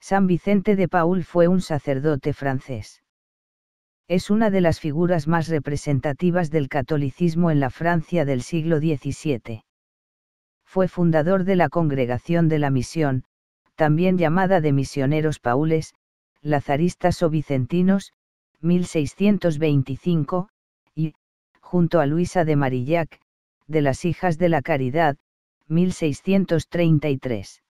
San Vicente de Paúl fue un sacerdote francés. Es una de las figuras más representativas del catolicismo en la Francia del siglo XVII. Fue fundador de la Congregación de la Misión, también llamada de Misioneros Paules, Lazaristas o Vicentinos, 1625, y, junto a Luisa de Marillac, de las Hijas de la Caridad, 1633.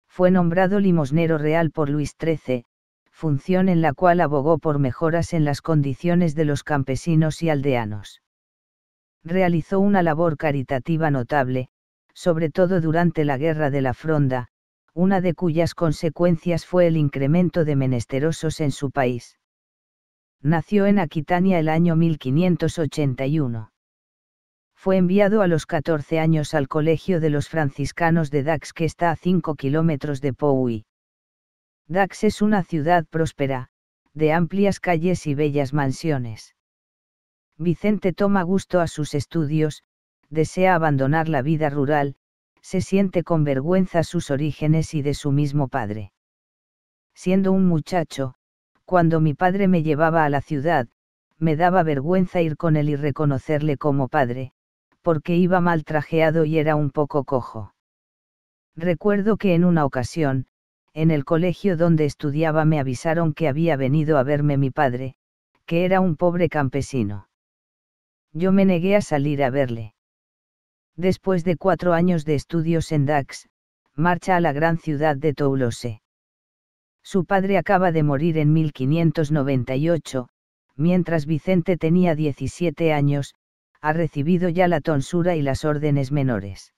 Fue nombrado limosnero real por Luis XIII, función en la cual abogó por mejoras en las condiciones de los campesinos y aldeanos. Realizó una labor caritativa notable, sobre todo durante la Guerra de la Fronda, una de cuyas consecuencias fue el incremento de menesterosos en su país. Nació en Aquitania el año 1581. Fue enviado a los 14 años al colegio de los franciscanos de Dax, que está a 5 kilómetros de Pouy. Dax es una ciudad próspera, de amplias calles y bellas mansiones. Vicente toma gusto a sus estudios, desea abandonar la vida rural, se siente con vergüenza sus orígenes y de su mismo padre. Siendo un muchacho, cuando mi padre me llevaba a la ciudad, me daba vergüenza ir con él y reconocerle como padre, porque iba mal trajeado y era un poco cojo. Recuerdo que en una ocasión, en el colegio donde estudiaba me avisaron que había venido a verme mi padre, que era un pobre campesino. Yo me negué a salir a verle. Después de 4 años de estudios en Dax, marcha a la gran ciudad de Toulouse. Su padre acaba de morir en 1598, mientras Vicente tenía 17 años, ha recibido ya la tonsura y las órdenes menores.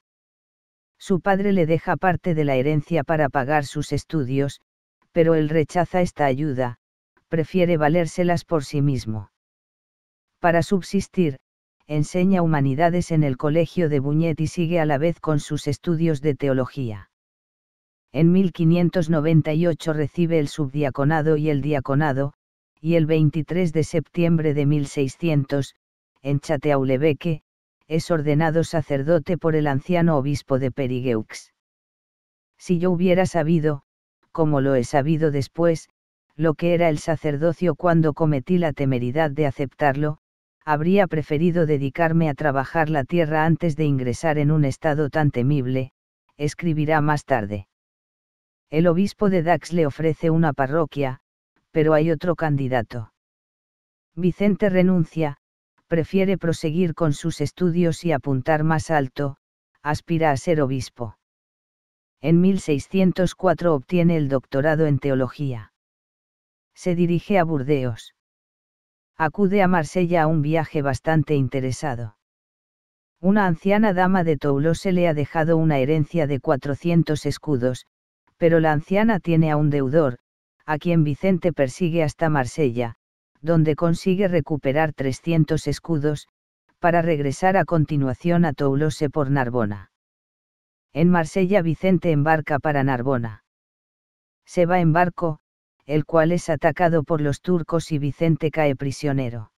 Su padre le deja parte de la herencia para pagar sus estudios, pero él rechaza esta ayuda, prefiere valérselas por sí mismo. Para subsistir, enseña humanidades en el colegio de Buñet y sigue a la vez con sus estudios de teología. En 1598 recibe el subdiaconado y el diaconado, y el 23 de septiembre de 1600, en Château-l'Évêque, es ordenado sacerdote por el anciano obispo de Périgueux. Si yo hubiera sabido, como lo he sabido después, lo que era el sacerdocio cuando cometí la temeridad de aceptarlo, habría preferido dedicarme a trabajar la tierra antes de ingresar en un estado tan temible, escribirá más tarde. El obispo de Dax le ofrece una parroquia, pero hay otro candidato. Vicente renuncia, prefiere proseguir con sus estudios y apuntar más alto, aspira a ser obispo. En 1604 obtiene el doctorado en teología. Se dirige a Burdeos. Acude a Marsella a un viaje bastante interesado. Una anciana dama de Toulouse le ha dejado una herencia de 400 escudos, pero la anciana tiene a un deudor, a quien Vicente persigue hasta Marsella, donde consigue recuperar 300 escudos, para regresar a continuación a Toulouse por Narbona. En Marsella Vicente embarca para Narbona. Se va en barco, el cual es atacado por los turcos y Vicente cae prisionero.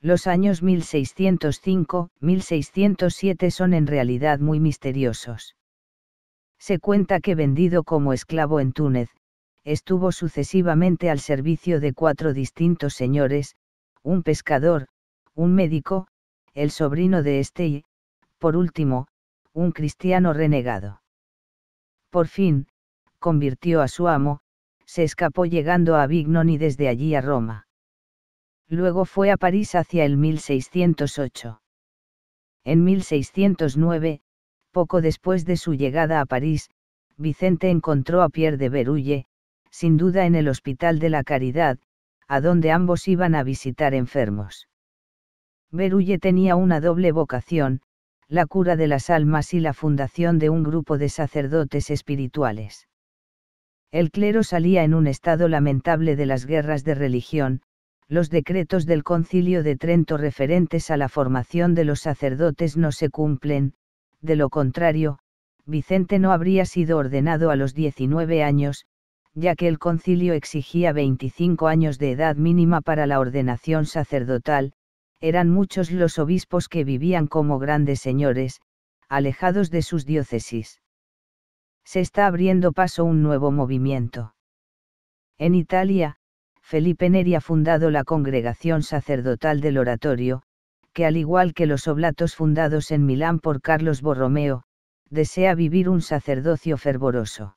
Los años 1605-1607 son en realidad muy misteriosos. Se cuenta que vendido como esclavo en Túnez, estuvo sucesivamente al servicio de 4 distintos señores, un pescador, un médico, el sobrino de este y, por último, un cristiano renegado. Por fin, convirtió a su amo, se escapó llegando a Avignon y desde allí a Roma. Luego fue a París hacia el 1608. En 1609, poco después de su llegada a París, Vicente encontró a Pierre de Berulle, sin duda en el Hospital de la Caridad, a donde ambos iban a visitar enfermos. Berulle tenía una doble vocación, la cura de las almas y la fundación de un grupo de sacerdotes espirituales. El clero salía en un estado lamentable de las guerras de religión, los decretos del Concilio de Trento referentes a la formación de los sacerdotes no se cumplen, de lo contrario, Vicente no habría sido ordenado a los 19 años, ya que el concilio exigía 25 años de edad mínima para la ordenación sacerdotal, eran muchos los obispos que vivían como grandes señores, alejados de sus diócesis. Se está abriendo paso un nuevo movimiento. En Italia, Felipe Neri ha fundado la Congregación Sacerdotal del Oratorio, que al igual que los oblatos fundados en Milán por Carlos Borromeo, desea vivir un sacerdocio fervoroso.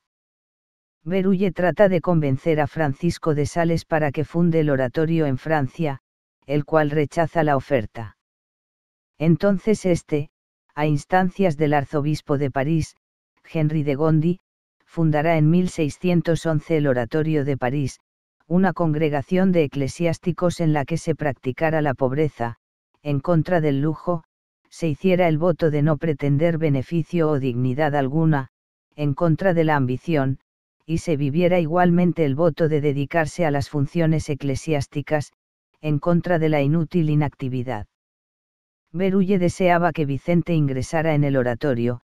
Berulle trata de convencer a Francisco de Sales para que funde el oratorio en Francia, el cual rechaza la oferta. Entonces este, a instancias del arzobispo de París, Henry de Gondi, fundará en 1611 el Oratorio de París, una congregación de eclesiásticos en la que se practicara la pobreza, en contra del lujo, se hiciera el voto de no pretender beneficio o dignidad alguna, en contra de la ambición, y se viviera igualmente el voto de dedicarse a las funciones eclesiásticas, en contra de la inútil inactividad. Berulle deseaba que Vicente ingresara en el oratorio,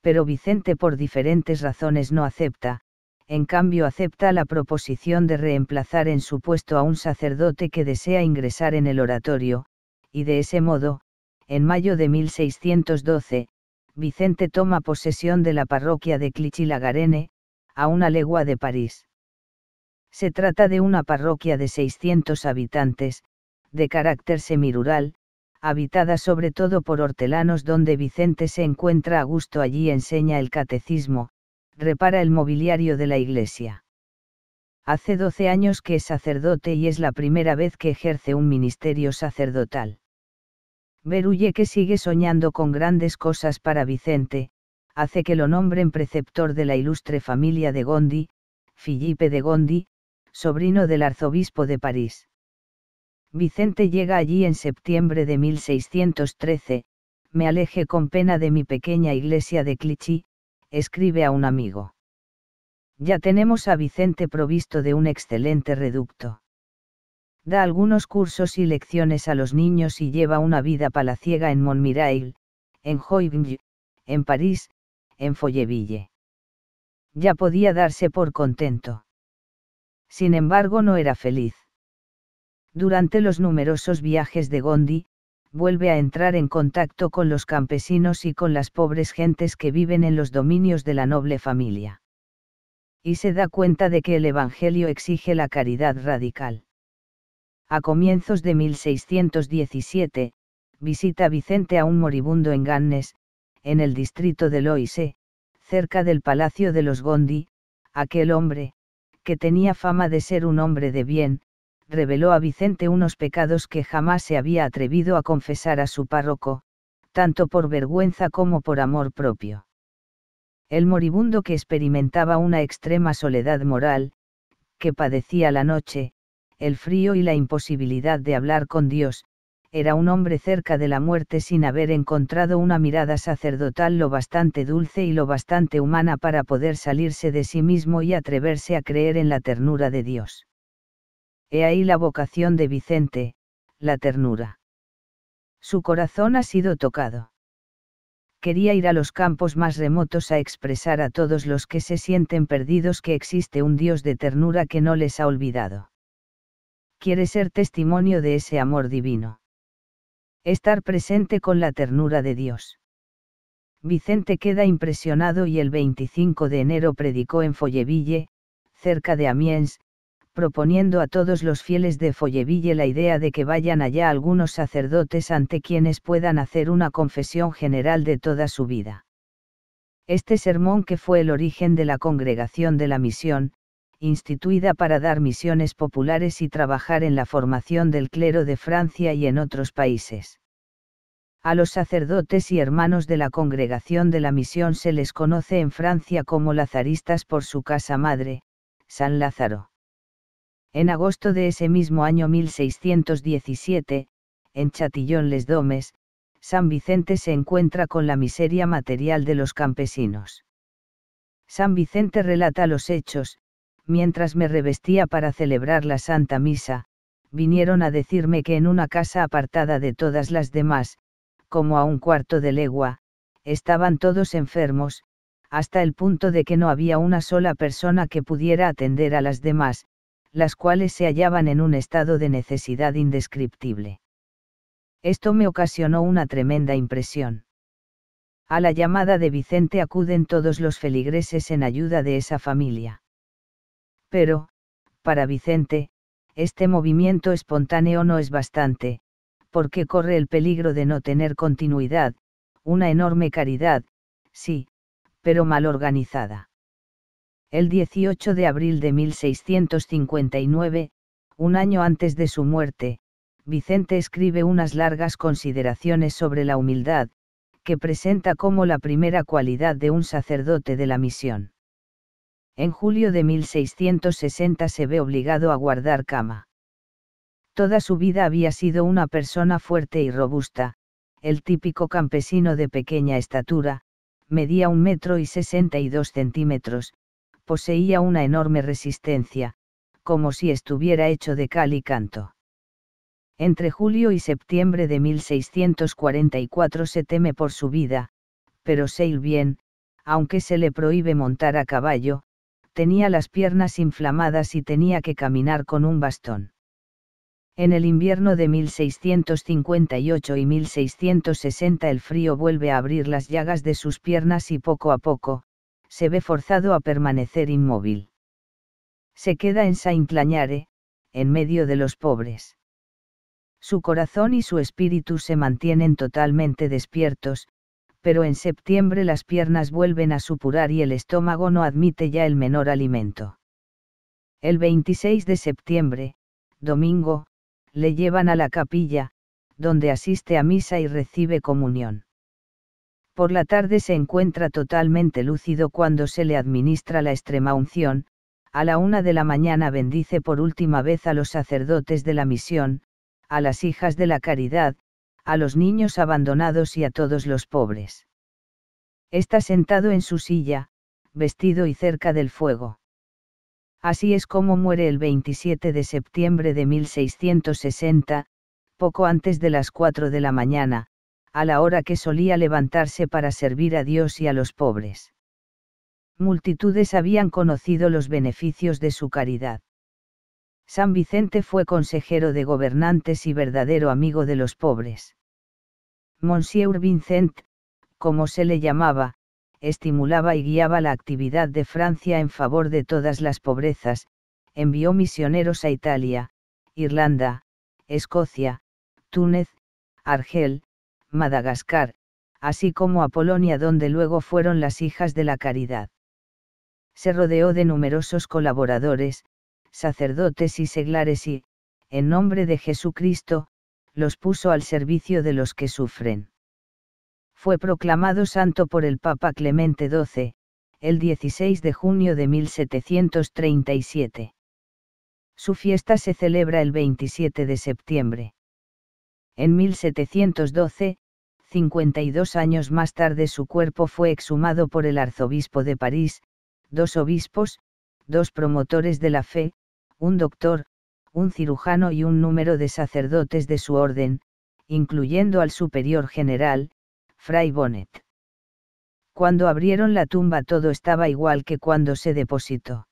pero Vicente por diferentes razones no acepta, en cambio acepta la proposición de reemplazar en su puesto a un sacerdote que desea ingresar en el oratorio, y de ese modo, en mayo de 1612, Vicente toma posesión de la parroquia de Clichy-la-Garenne, a una legua de París. Se trata de una parroquia de 600 habitantes, de carácter semirural, habitada sobre todo por hortelanos donde Vicente se encuentra a gusto. Allí enseña el catecismo, repara el mobiliario de la iglesia. Hace 12 años que es sacerdote y es la primera vez que ejerce un ministerio sacerdotal. Berulle, que sigue soñando con grandes cosas para Vicente, hace que lo nombren preceptor de la ilustre familia de Gondi, Philippe de Gondi, sobrino del arzobispo de París. Vicente llega allí en septiembre de 1613, me alejé con pena de mi pequeña iglesia de Clichy, escribe a un amigo. Ya tenemos a Vicente provisto de un excelente reducto. Da algunos cursos y lecciones a los niños y lleva una vida palaciega en Montmirail, en Joinville, en París, en Folleville. Ya podía darse por contento. Sin embargo, no era feliz. Durante los numerosos viajes de Gondi, vuelve a entrar en contacto con los campesinos y con las pobres gentes que viven en los dominios de la noble familia. Y se da cuenta de que el Evangelio exige la caridad radical. A comienzos de 1617, visita Vicente a un moribundo en Gannes, en el distrito de Loise, cerca del palacio de los Gondi. Aquel hombre, que tenía fama de ser un hombre de bien, reveló a Vicente unos pecados que jamás se había atrevido a confesar a su párroco, tanto por vergüenza como por amor propio. El moribundo, que experimentaba una extrema soledad moral, que padecía la noche, el frío y la imposibilidad de hablar con Dios, era un hombre cerca de la muerte sin haber encontrado una mirada sacerdotal lo bastante dulce y lo bastante humana para poder salirse de sí mismo y atreverse a creer en la ternura de Dios. He ahí la vocación de Vicente, la ternura. Su corazón ha sido tocado. Quería ir a los campos más remotos a expresar a todos los que se sienten perdidos que existe un Dios de ternura que no les ha olvidado. Quiere ser testimonio de ese amor divino. Estar presente con la ternura de Dios. Vicente queda impresionado y el 25 de enero predicó en Folleville, cerca de Amiens, proponiendo a todos los fieles de Folleville la idea de que vayan allá algunos sacerdotes ante quienes puedan hacer una confesión general de toda su vida. Este sermón, que fue el origen de la Congregación de la Misión, instituida para dar misiones populares y trabajar en la formación del clero de Francia y en otros países. A los sacerdotes y hermanos de la Congregación de la Misión se les conoce en Francia como lazaristas por su casa madre, San Lázaro. En agosto de ese mismo año 1617, en Chatillon-les-Domes, San Vicente se encuentra con la miseria material de los campesinos. San Vicente relata los hechos: mientras me revestía para celebrar la Santa Misa, vinieron a decirme que en una casa apartada de todas las demás, como a un cuarto de legua, estaban todos enfermos, hasta el punto de que no había una sola persona que pudiera atender a las demás, las cuales se hallaban en un estado de necesidad indescriptible. Esto me ocasionó una tremenda impresión. A la llamada de Vicente acuden todos los feligreses en ayuda de esa familia. Pero, para Vicente, este movimiento espontáneo no es bastante, porque corre el peligro de no tener continuidad, una enorme caridad, sí, pero mal organizada. El 18 de abril de 1659, un año antes de su muerte, Vicente escribe unas largas consideraciones sobre la humildad, que presenta como la primera cualidad de un sacerdote de la misión. En julio de 1660 se ve obligado a guardar cama. Toda su vida había sido una persona fuerte y robusta, el típico campesino de pequeña estatura, medía 1,62 metros, poseía una enorme resistencia, como si estuviera hecho de cal y canto. Entre julio y septiembre de 1644 se teme por su vida, pero sé ir bien, aunque se le prohíbe montar a caballo, tenía las piernas inflamadas y tenía que caminar con un bastón. En el invierno de 1658 y 1660 el frío vuelve a abrir las llagas de sus piernas y poco a poco, se ve forzado a permanecer inmóvil. Se queda en Saint-Clañare, en medio de los pobres. Su corazón y su espíritu se mantienen totalmente despiertos, pero en septiembre las piernas vuelven a supurar y el estómago no admite ya el menor alimento. El 26 de septiembre, domingo, le llevan a la capilla, donde asiste a misa y recibe comunión. Por la tarde se encuentra totalmente lúcido cuando se le administra la extremaunción, a la 1 de la mañana bendice por última vez a los sacerdotes de la misión, a las hijas de la caridad, a los niños abandonados y a todos los pobres. Está sentado en su silla, vestido y cerca del fuego. Así es como muere el 27 de septiembre de 1660, poco antes de las 4 de la mañana, a la hora que solía levantarse para servir a Dios y a los pobres. Multitudes habían conocido los beneficios de su caridad. San Vicente fue consejero de gobernantes y verdadero amigo de los pobres. Monsieur Vincent, como se le llamaba, estimulaba y guiaba la actividad de Francia en favor de todas las pobrezas, envió misioneros a Italia, Irlanda, Escocia, Túnez, Argel, Madagascar, así como a Polonia donde luego fueron las hijas de la caridad. Se rodeó de numerosos colaboradores, sacerdotes y seglares y, en nombre de Jesucristo, los puso al servicio de los que sufren. Fue proclamado santo por el Papa Clemente XII, el 16 de junio de 1737. Su fiesta se celebra el 27 de septiembre. En 1712, 52 años más tarde su cuerpo fue exhumado por el arzobispo de París, 2 obispos, 2 promotores de la fe, un doctor, un cirujano y un número de sacerdotes de su orden, incluyendo al superior general, Fray Bonnet. Cuando abrieron la tumba todo estaba igual que cuando se depositó.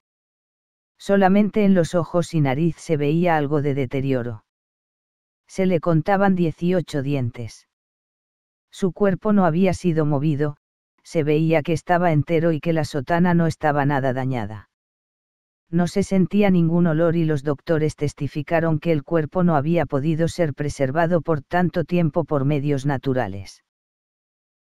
Solamente en los ojos y nariz se veía algo de deterioro. Se le contaban 18 dientes. Su cuerpo no había sido movido, se veía que estaba entero y que la sotana no estaba nada dañada. No se sentía ningún olor y los doctores testificaron que el cuerpo no había podido ser preservado por tanto tiempo por medios naturales.